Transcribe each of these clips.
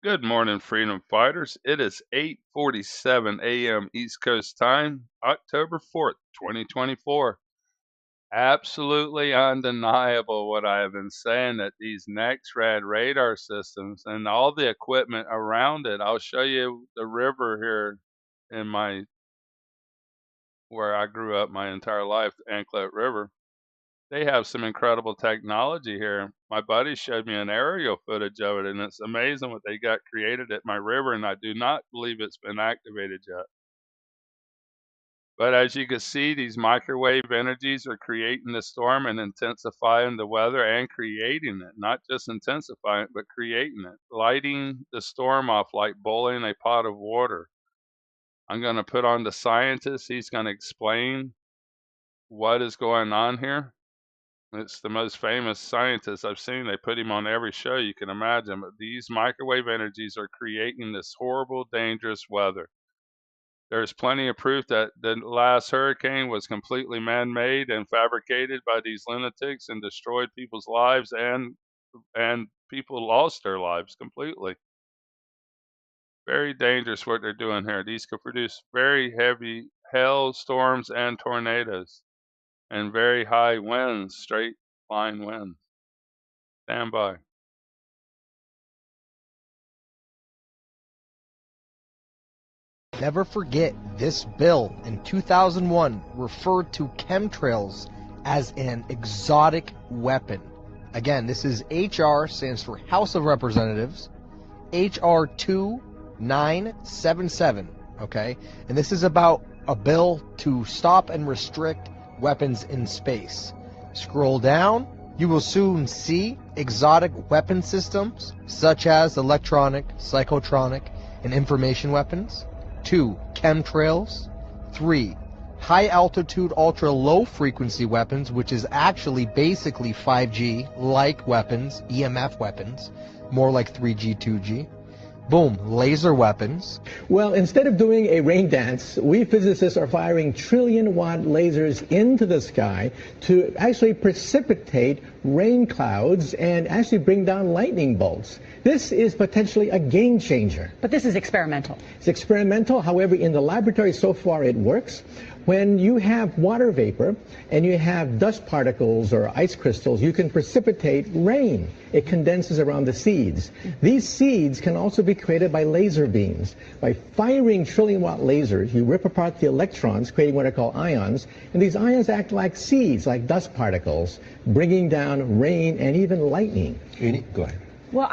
Good morning, freedom fighters. It is 8:47 a.m. East Coast time, October 4th, 2024. Absolutely undeniable what I have been saying that these NEXRAD radar systems and all the equipment around it. I'll show you the river here in my where I grew up my entire life, the Anklet River. They have some incredible technology here. My buddy showed me an aerial footage of it, and it's amazing what they got created at my river, and I do not believe it's been activated yet. But as you can see, these microwave energies are creating the storm and intensifying the weather and creating it, not just intensifying it, but creating it, lighting the storm off like boiling a pot of water. I'm going to put on the scientist. He's going to explain what is going on here. It's the most famous scientist I've seen. They put him on every show you can imagine. But these microwave energies are creating this horrible, dangerous weather. There's plenty of proof that the last hurricane was completely man-made and fabricated by these lunatics and destroyed people's lives, and people lost their lives completely. Very dangerous what they're doing here. These could produce very heavy hail storms and tornadoes and very high winds, straight line winds. Stand by. Never forget, this bill in 2001 referred to chemtrails as an exotic weapon. Again, this is HR, stands for House of Representatives, HR 2977, okay? And this is about a bill to stop and restrict weapons in space. Scroll down, you will soon see exotic weapon systems such as electronic, psychotronic, and information weapons. 2. Chemtrails. 3. High altitude, ultra low frequency weapons, which is actually basically 5G like weapons, EMF weapons, more like 3G, 2G. Boom, laser weapons. Well, instead of doing a rain dance, we physicists are firing trillion-watt lasers into the sky to actually precipitate rain clouds and actually bring down lightning bolts. This is potentially a game changer. But this is experimental. It's experimental. However, in the laboratory so far it works. When you have water vapor and you have dust particles or ice crystals, you can precipitate rain. It condenses around the seeds. These seeds can also be created by laser beams. By firing trillion-watt lasers, you rip apart the electrons, creating what are called ions, and these ions act like seeds, like dust particles, bringing down rain and even lightning. Go ahead. Well,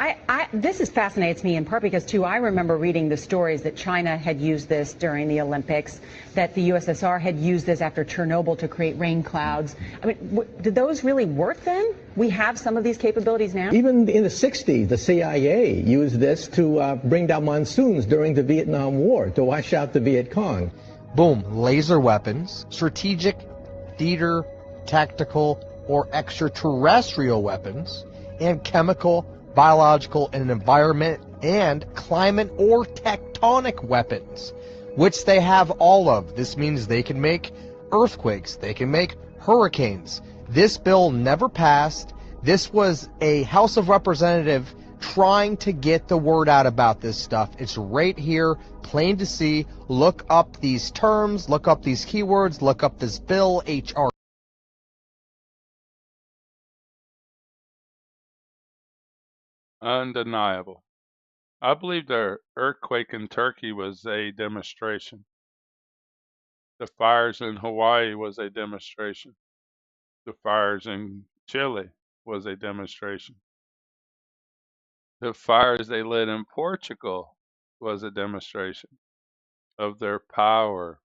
this fascinates me in part because, too, I remember reading the stories that China had used this during the Olympics, that the USSR had used this after Chernobyl to create rain clouds. I mean, did those really work then? We have some of these capabilities now? Even in the 60s, the CIA used this to bring down monsoons during the Vietnam War, to wash out the Viet Cong. Boom, laser weapons, strategic, theater, tactical, or extraterrestrial weapons, and chemical, biological, and environment and climate or tectonic weapons, which they have all of. This means they can make earthquakes, they can make hurricanes. This bill never passed. This was a House of Representative trying to get the word out about this stuff. It's right here, plain to see. Look up these terms, look up these keywords, look up this bill, HR. Undeniable. I believe the earthquake in Turkey was a demonstration. The fires in Hawaii was a demonstration. The fires in Chile was a demonstration. The fires they lit in Portugal was a demonstration of their power.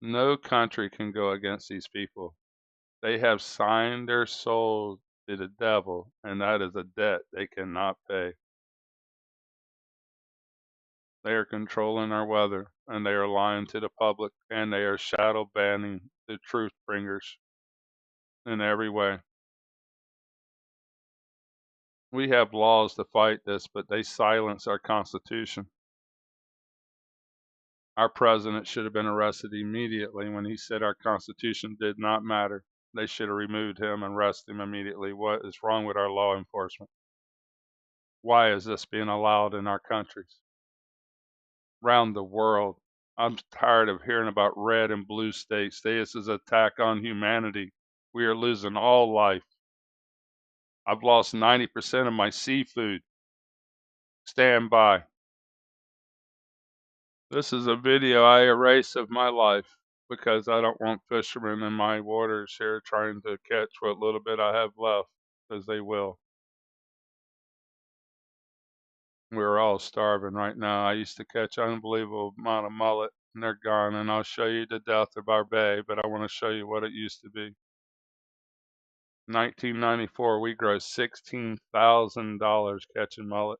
No country can go against these people. They have signed their souls to the devil, and that is a debt they cannot pay. They are controlling our weather, and they are lying to the public, and they are shadow banning the truth bringers in every way. We have laws to fight this, but they silence our Constitution. Our president should have been arrested immediately when he said our Constitution did not matter. They should have removed him and arrested him immediately. What is wrong with our law enforcement? Why is this being allowed in our countries? Around the world. I'm tired of hearing about red and blue states. This is an attack on humanity. We are losing all life. I've lost 90% of my seafood. Stand by. This is a video I erase of my life because I don't want fishermen in my waters here trying to catch what little bit I have left, because they will. We're all starving right now. I used to catch an unbelievable amount of mullet, and they're gone. And I'll show you the depth of our bay, but I want to show you what it used to be. 1994, we grossed $16,000 catching mullet.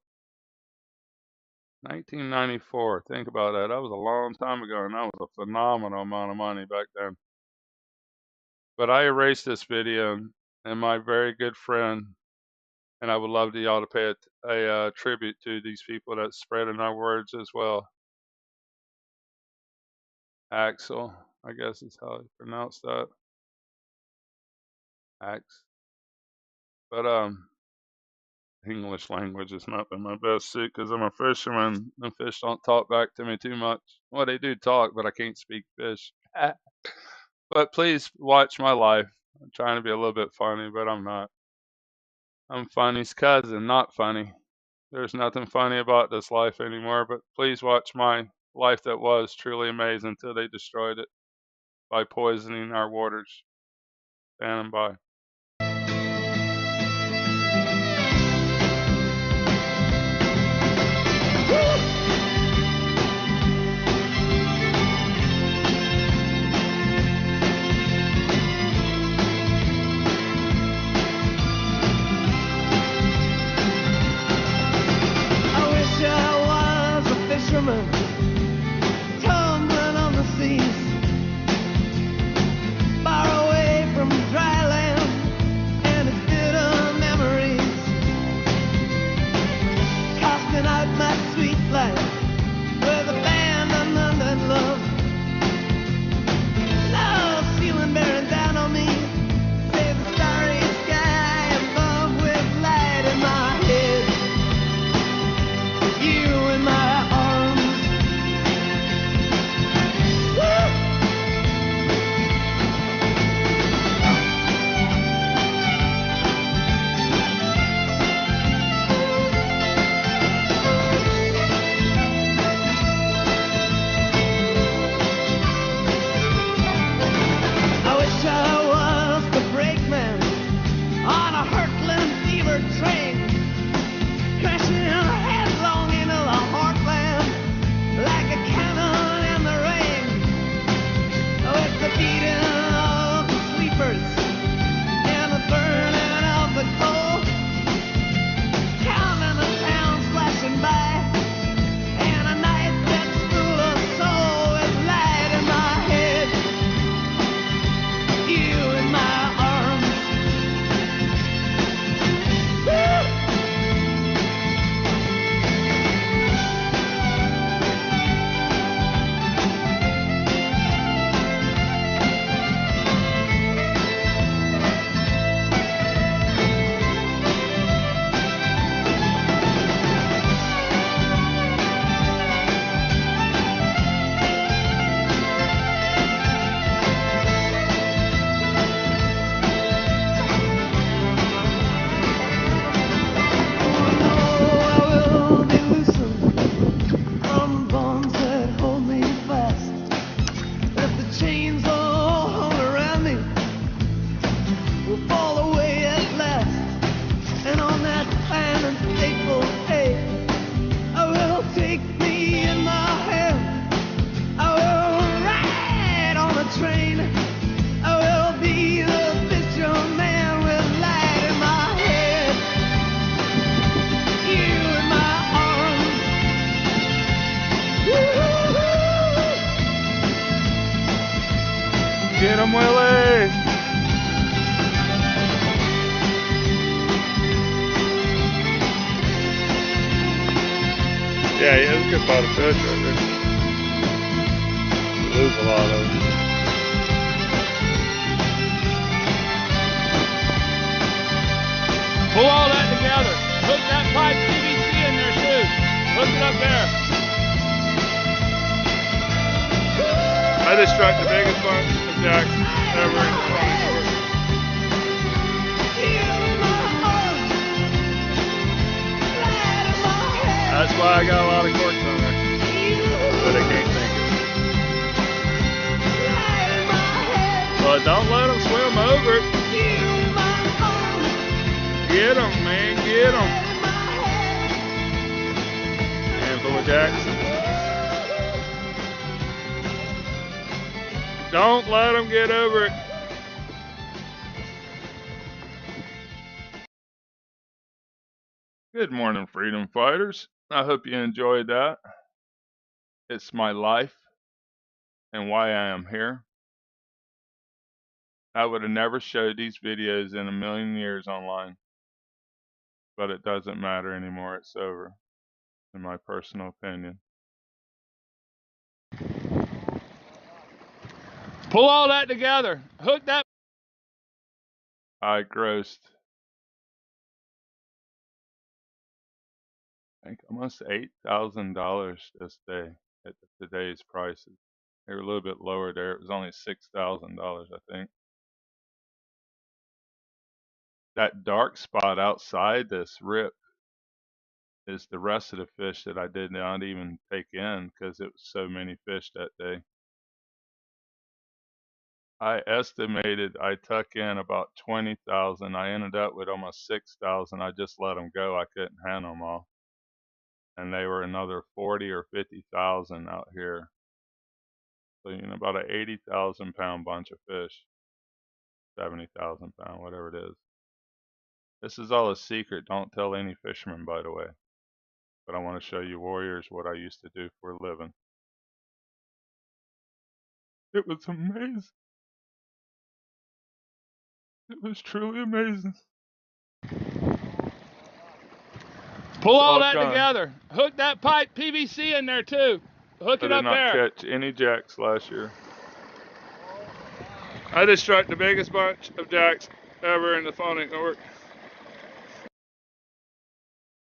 1994, think about that. That was a long time ago, and that was a phenomenal amount of money back then. But I erased this video, and my very good friend, and I would love to y'all to pay a tribute to these people that spreading our words as well. Axel, I guess is how you pronounce that. Ax. But English language has not been my best suit because I'm a fisherman and fish don't talk back to me too much. Well, they do talk, but I can't speak fish. But please watch my life. I'm trying to be a little bit funny, but I'm not. I'm funny's cousin, not funny. There's nothing funny about this life anymore, but please watch my life that was truly amazing until they destroyed it by poisoning our waters. Stand by. Tumbling on the seas, far away from dry land and its bitter memories, casting out my sweet life with abandoned love. Love ceiling bearing down on me, save the starry sky above with light in my head. You in my Get him, Willie! Yeah, he has a good pot of fish right there. We lose a lot of them. Pull all that together. Hook that pipe PVC Hook it up there. I just struck the biggest bunch of jacks ever in the flying court. That's why I got a lot of corks on there. But I can't think of it. But don't let them swim over it. Get them, man, get them. Handful of jacks. Don't let them get over it. Good morning, freedom fighters. I hope you enjoyed that. It's my life and why I am here. I would have never showed these videos in a million years online, but it doesn't matter anymore. It's over, in my personal opinion. Pull all that together. Hook that. I grossed, I think, almost $8,000 this day at today's prices. They were a little bit lower there. It was only $6,000, I think. That dark spot outside this rip is the rest of the fish that I did not even take in because it was so many fish that day. I estimated I tuck in about 20,000. I ended up with almost 6,000. I just let them go. I couldn't handle them all. And they were another 40 or 50,000 out here. So, about an 80,000 pound bunch of fish. 70,000 pound, whatever it is. This is all a secret. Don't tell any fisherman, by the way. But I want to show you warriors what I used to do for a living. It was amazing. It was truly amazing. Pull all that together. Hook that pipe PVC in there too. Hook it up there. I did not catch any jacks last year. I just struck the biggest bunch of jacks ever in the fawning court.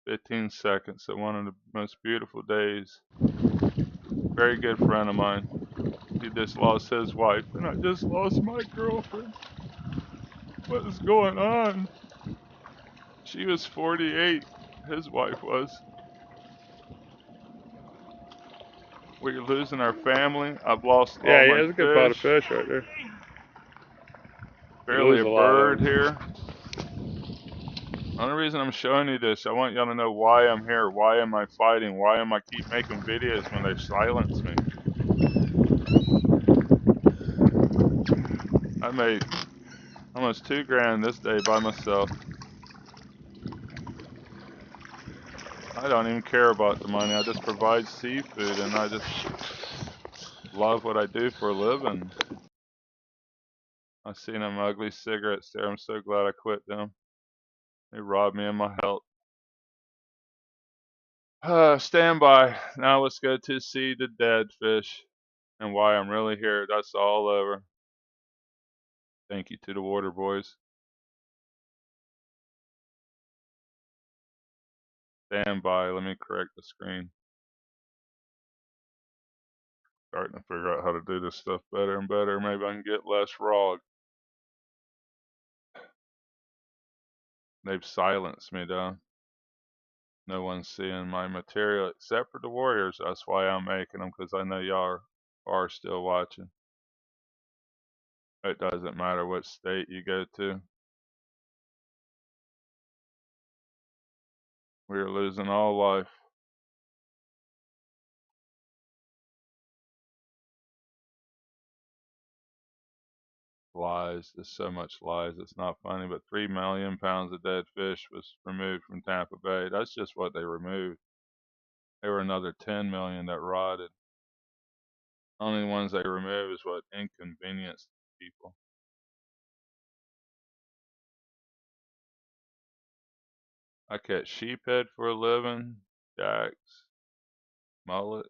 15 seconds at one of the most beautiful days. Very good friend of mine. He just lost his wife, and I just lost my girlfriend. What is going on? She was 48. His wife was. We're losing our family. I've lost all my fish. Yeah, that's a good pot of fish right there. Barely a bird here. The only reason I'm showing you this, I want y'all to know why I'm here. Why am I fighting? Why am I keep making videos when they silence me? I made almost $2,000 this day by myself. I don't even care about the money. I just provide seafood, and I just love what I do for a living. I seen them ugly cigarettes there. I'm so glad I quit them. They robbed me of my health. Stand by. Now let's go to see the dead fish and why I'm really here. That's all over. Thank you to the water boys. Stand by. Let me correct the screen. Starting to figure out how to do this stuff better and better. Maybe I can get less raw. They've silenced me though. No one's seeing my material except for the warriors. That's why I'm making them, because I know y'all are still watching. It doesn't matter what state you go to. We're losing all life. Lies. There's so much lies. It's not funny, but 3 million pounds of dead fish was removed from Tampa Bay. That's just what they removed. There were another 10 million that rotted. Only ones they removed is what inconvenienced people. I catch sheephead for a living, jacks, mullet.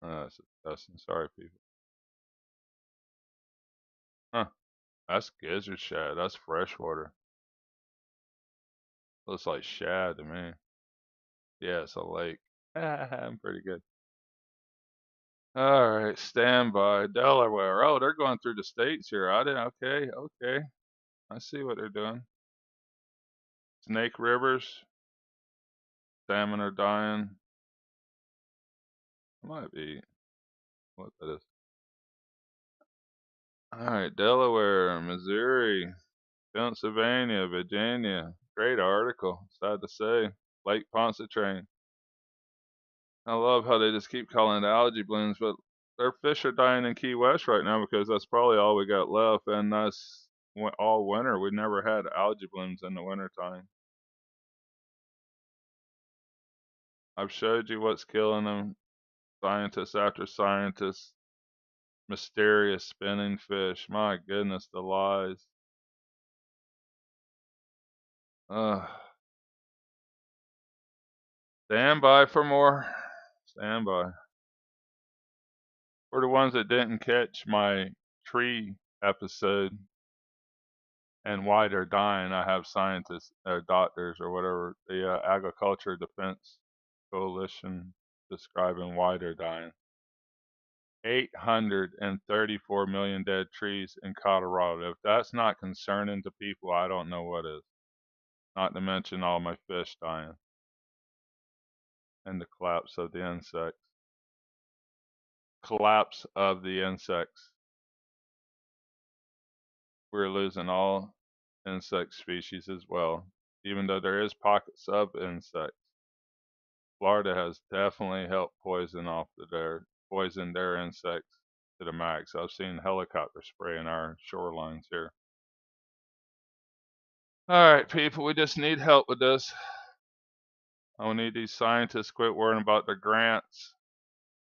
That's disgusting. Sorry, people. Huh. That's gizzard shad. That's freshwater. Looks like shad to me. Yeah, it's a lake. I'm pretty good. All right, stand by. Delaware. Oh, they're going through the states here. I didn't. Okay, okay. I see what they're doing. Snake Rivers. Salmon are dying. Might be what that is. All right, Delaware, Missouri, Pennsylvania, Virginia. Great article. Sad to say. Lake Pontchartrain. I love how they just keep calling it algae blooms, but their fish are dying in Key West right now because that's probably all we got left, and that's all winter. We never had algae blooms in the wintertime. I've showed you what's killing them. Scientist after scientist. Mysterious spinning fish. My goodness, the lies. Ugh. Stand by for more. Stand by. For the ones that didn't catch my tree episode and why they're dying, I have scientists or doctors or whatever, the Agriculture Defense Coalition describing why they're dying. 834 million dead trees in Colorado. If that's not concerning to people, I don't know what is. Not to mention all my fish dying and the collapse of the insects. Collapse of the insects. We're losing all insect species as well, even though there is pockets of insects. Florida has definitely helped poison their insects to the max. I've seen helicopter spraying our shorelines here. All right, people, we just need help with this. I need these scientists to quit worrying about their grants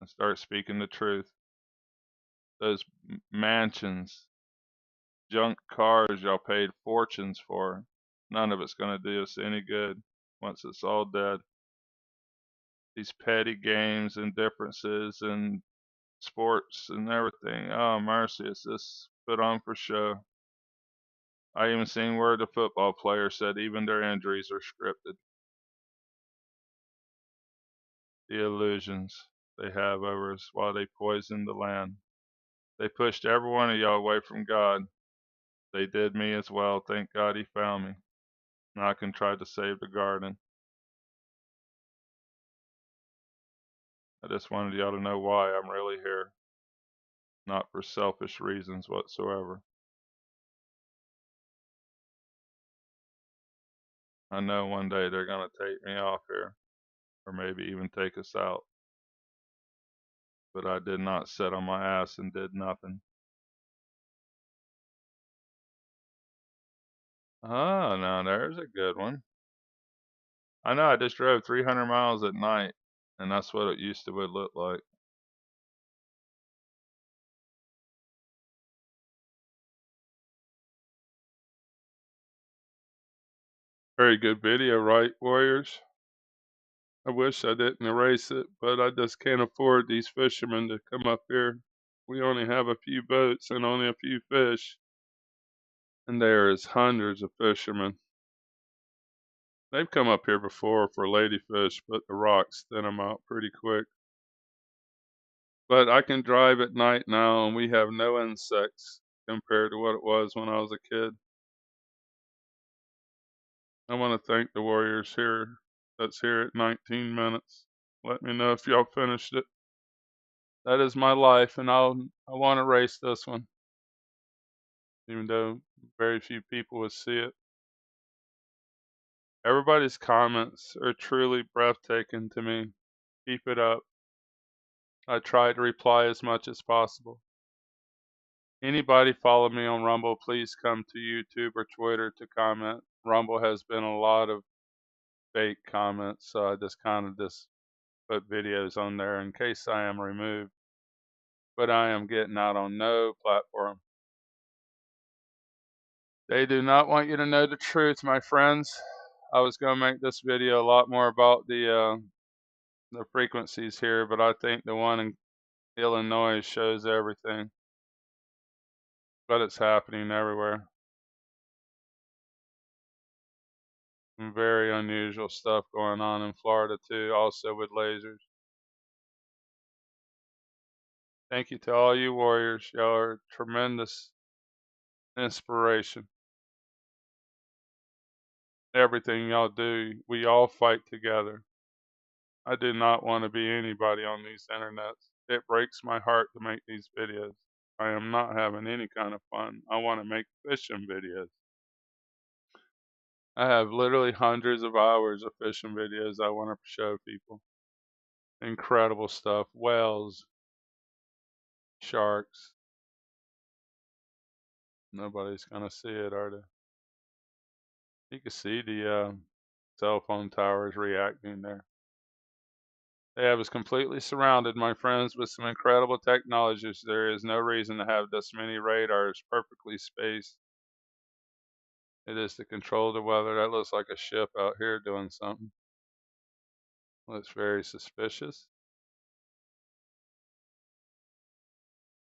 and start speaking the truth. Those mansions, junk cars y'all paid fortunes for, none of it's going to do us any good once it's all dead. These petty games and differences and sports and everything. Oh, mercy, it's just put on for show. I even seen where the football player said even their injuries are scripted. The illusions they have over us while they poison the land. They pushed every one of y'all away from God. They did me as well. Thank God he found me. Now I can try to save the garden. I just wanted y'all to know why I'm really here. Not for selfish reasons whatsoever. I know one day they're going to take me off here, or maybe even take us out. But I did not sit on my ass and did nothing. Ah, now there's a good one. I know I just drove 300 miles at night, and that's what it used to would look like. Very good video, right, Warriors? I wish I didn't erase it, but I just can't afford these fishermen to come up here. We only have a few boats and only a few fish, and there is hundreds of fishermen. They've come up here before for ladyfish, but the rocks thin them out pretty quick. But I can drive at night now, and we have no insects compared to what it was when I was a kid. I want to thank the Warriors here that's here at 19 minutes. Let me know if y'all finished it. That is my life, and I want to race this one, even though very few people would see it. Everybody's comments are truly breathtaking to me. Keep it up. I try to reply as much as possible. Anybody follow me on Rumble, please come to YouTube or Twitter to comment. Rumble has been a lot of fake comments, so I just put videos on there in case I am removed. But I am getting out on no platform. They do not want you to know the truth, my friends. I was going to make this video a lot more about the frequencies here, but I think the one in Illinois shows everything. But it's happening everywhere. Some very unusual stuff going on in Florida too, also with lasers. Thank you to all you warriors. Y'all are tremendous inspiration. Everything y'all do, we all fight together. I do not want to be anybody on these internets. It breaks my heart to make these videos. I am not having any kind of fun. I want to make fishing videos. I have literally hundreds of hours of fishing videos I want to show people. Incredible stuff. Whales, sharks. Nobody's going to see it, are they? You can see the cell phone towers reacting there. I was completely surrounded, my friends, with some incredible technologies. There is no reason to have this many radars perfectly spaced. It is to control the weather. That looks like a ship out here doing something. Looks very suspicious.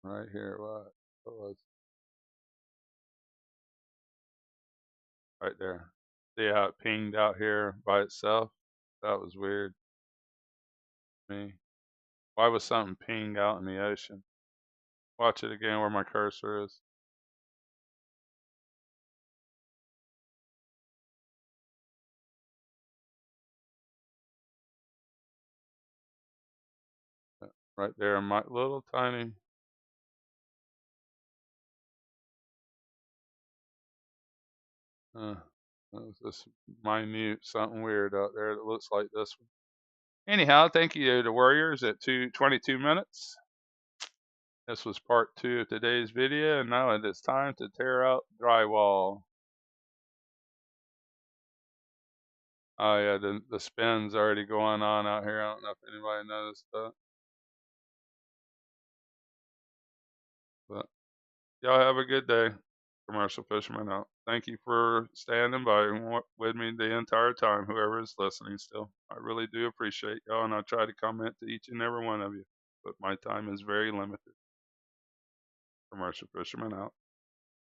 Right here, what was right there? See how it pinged out here by itself? That was weird. Me. Why was something ping out in the ocean? Watch it again where my cursor is. Right there, my little tiny. That was this minute something weird out there that looks like this one. Anyhow, thank you to Warriors at 22 minutes. This was part 2 of today's video, and now it is time to tear out drywall. Oh yeah, the spin's already going on out here. I don't know if anybody noticed that. But y'all have a good day. Commercial Fisherman out. Thank you for standing by with me the entire time, whoever is listening still. I really do appreciate y'all, and I try to comment to each and every one of you. But my time is very limited. Commercial Fisherman out.